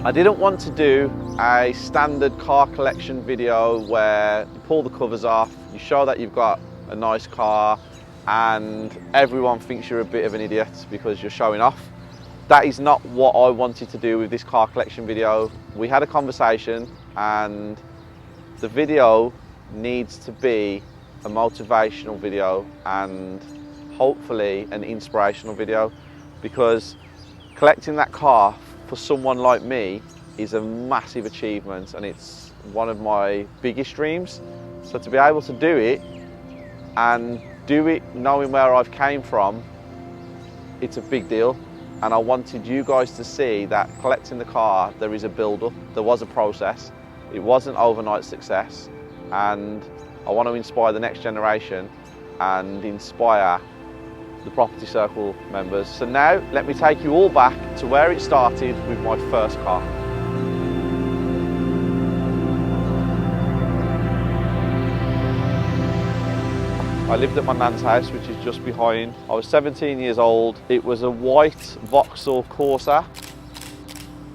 I didn't want to do a standard car collection video where you pull the covers off, you show that you've got a nice car, and everyone thinks you're a bit of an idiot because you're showing off. That is not what I wanted to do with this car collection video. We had a conversation, and the video needs to be a motivational video and hopefully an inspirational video, because collecting that car for someone like me is a massive achievement and it's one of my biggest dreams. So to be able to do it and do it knowing where I've came from, it's a big deal. And I wanted you guys to see that collecting the car, there is a build-up, there was a process. It wasn't overnight success, and I want to inspire the next generation and inspire the Property Circle members. So now let me take you all back to where it started with my first car. I lived at my nan's house, which is just behind. I was 17 years old. It was a white Vauxhall Corsa.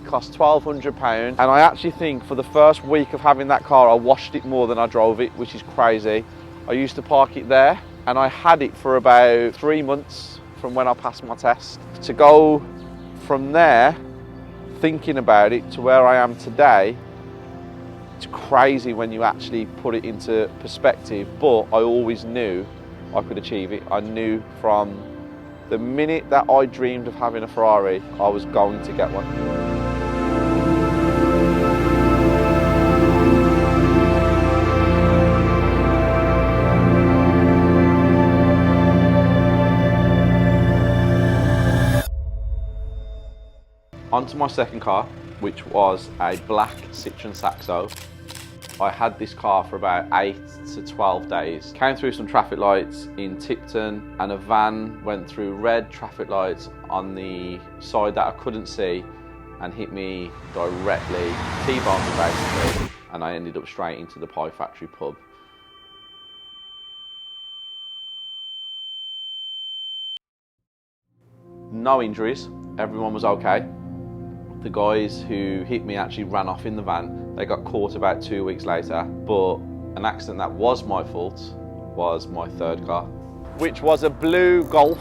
It cost £1,200. And I actually think for the first week of having that car, I washed it more than I drove it, which is crazy. I used to park it there, and I had it for about 3 months from when I passed my test. To go from there, thinking about it, to where I am today, it's crazy when you actually put it into perspective, but I always knew I could achieve it. I knew from the minute that I dreamed of having a Ferrari, I was going to get one. On to my second car, which was a black Citroen Saxo. I had this car for about 8 to 12 days. Came through some traffic lights in Tipton, and a van went through red traffic lights on the side that I couldn't see and hit me directly, T-boned me basically, and I ended up straight into the Pie Factory pub. No injuries, everyone was okay. The guys who hit me actually ran off in the van. They got caught about 2 weeks later, but an accident that was my fault was my third car, which was a blue Golf.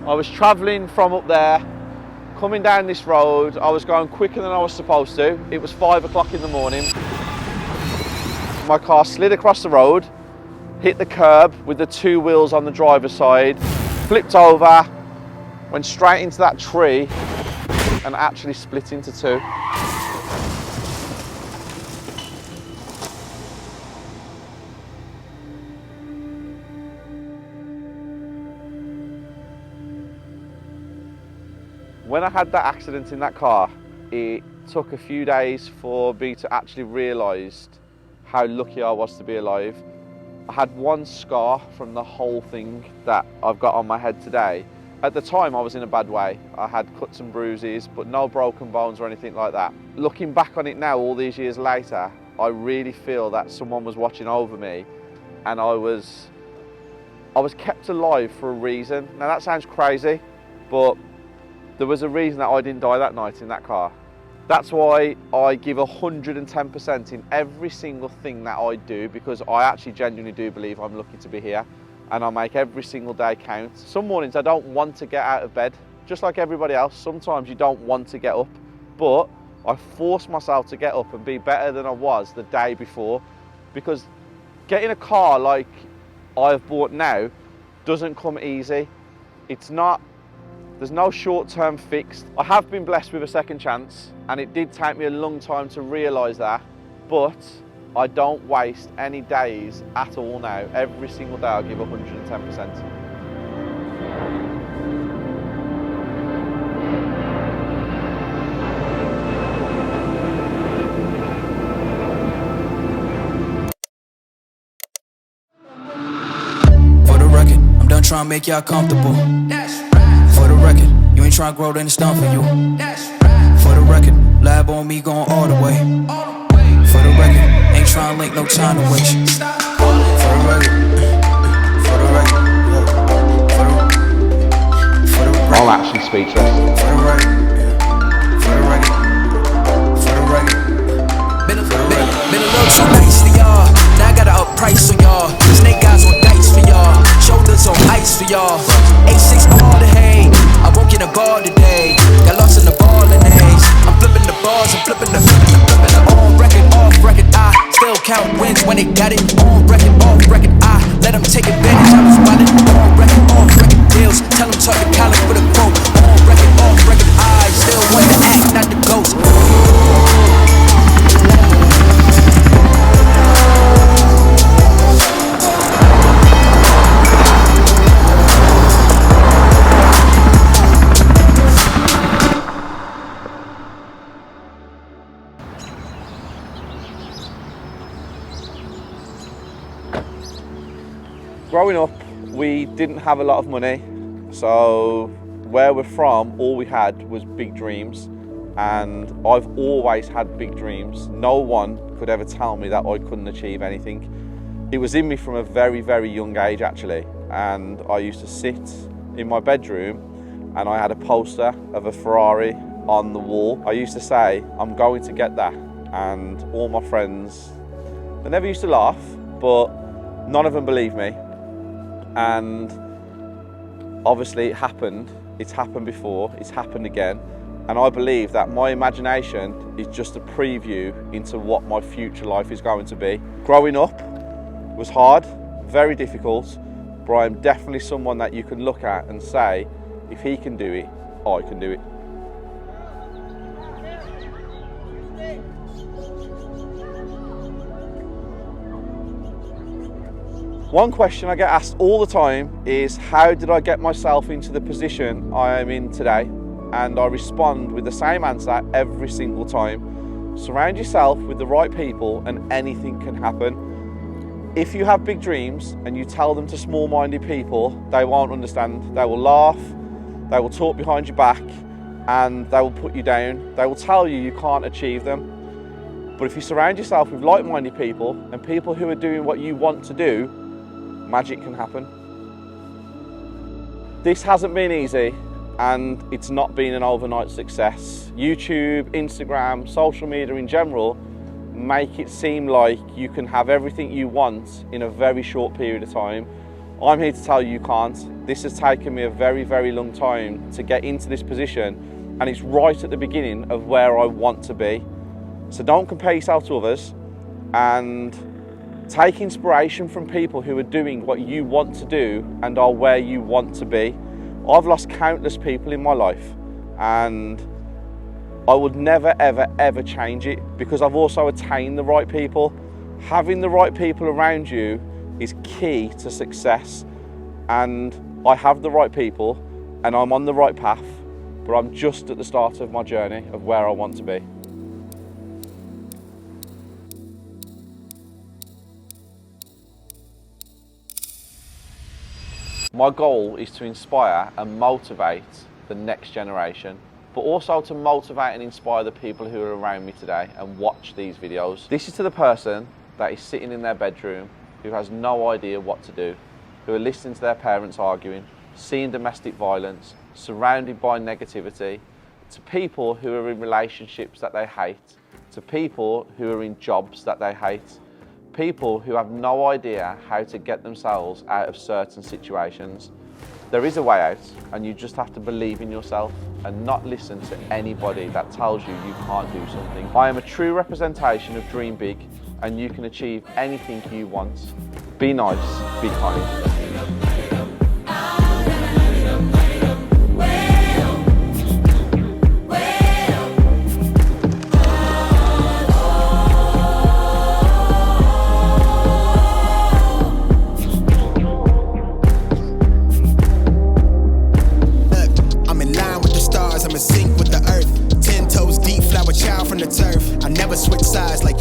I was traveling from up there, coming down this road. I was going quicker than I was supposed to. It was 5 o'clock in the morning. My car slid across the road, hit the curb with the 2 wheels on the driver's side, flipped over, went straight into that tree, and actually split into 2. When I had that accident in that car, it took a few days for me to actually realise how lucky I was to be alive. I had one scar from the whole thing that I've got on my head today. At the time, I was in a bad way. I had cuts and bruises, but no broken bones or anything like that. Looking back on it now, all these years later, I really feel that someone was watching over me, and I was kept alive for a reason. Now that sounds crazy, but there was a reason that I didn't die that night in that car. That's why I give 110% in every single thing that I do, because I actually genuinely do believe I'm lucky to be here. And I make every single day count. Some mornings I don't want to get out of bed, just like everybody else. Sometimes you don't want to get up, but I force myself to get up and be better than I was the day before, because getting a car like I've bought now doesn't come easy. There's no short-term fix. I have been blessed with a second chance, and it did take me a long time to realise that, but I don't waste any days at all now. Every single day I give 110%. For the record, I'm done trying to make y'all comfortable. For the record, you ain't trying to grow, then it's done for you. For the record, lab on me going all the way. For the record, ain't trying to link, no time to waste. For the record, for the record, for the record. I'm actually speechless. For the record, for the record. y'all. Now I gotta up price on y'all. Snake eyes on dice for y'all. Shoulders on ice for y'all. A6 all the hay. I won't get a guard today. Got lost in the ball and A's. I'm flipping the bars, I'm flipping the on record, off record. I still count wins when they got it. On record, off record. I let them take advantage. I was wildin'. On record, off record deals. Tell them talk to Colin with a quote. On record, off record. I still want to act, not the ghost. Growing up, we didn't have a lot of money, so where we're from, all we had was big dreams, and I've always had big dreams. No one could ever tell me that I couldn't achieve anything. It was in me from a very, very young age actually, and I used to sit in my bedroom and I had a poster of a Ferrari on the wall. I used to say, I'm going to get that, and all my friends, they never used to laugh, but none of them believed me. And obviously it happened. It's happened before, it's happened again. And I believe that my imagination is just a preview into what my future life is going to be. Growing up was hard, very difficult, but I'm definitely someone that you can look at and say, if he can do it, I can do it. One question I get asked all the time is, how did I get myself into the position I am in today? And I respond with the same answer every single time. Surround yourself with the right people and anything can happen. If you have big dreams and you tell them to small-minded people, they won't understand. They will laugh, they will talk behind your back, and they will put you down. They will tell you you can't achieve them. But if you surround yourself with like-minded people and people who are doing what you want to do, magic can happen. This hasn't been easy, and it's not been an overnight success. YouTube, Instagram, social media in general make it seem like you can have everything you want in a very short period of time. I'm here to tell you you can't. This has taken me a very, very long time to get into this position, and it's right at the beginning of where I want to be. So don't compare yourself to others, and take inspiration from people who are doing what you want to do and are where you want to be. I've lost countless people in my life, and I would never, ever, ever change it, because I've also attained the right people. Having the right people around you is key to success, and I have the right people and I'm on the right path, but I'm just at the start of my journey of where I want to be. My goal is to inspire and motivate the next generation, but also to motivate and inspire the people who are around me today and watch these videos. This is to the person that is sitting in their bedroom, who has no idea what to do, who are listening to their parents arguing, seeing domestic violence, surrounded by negativity, to people who are in relationships that they hate, to people who are in jobs that they hate, people who have no idea how to get themselves out of certain situations. There is a way out, and you just have to believe in yourself and not listen to anybody that tells you you can't do something. I am a true representation of dream big, and you can achieve anything you want. Be nice, be kind. I'm in sync with the earth. 10 toes deep, flower child from the turf. I never switch sides like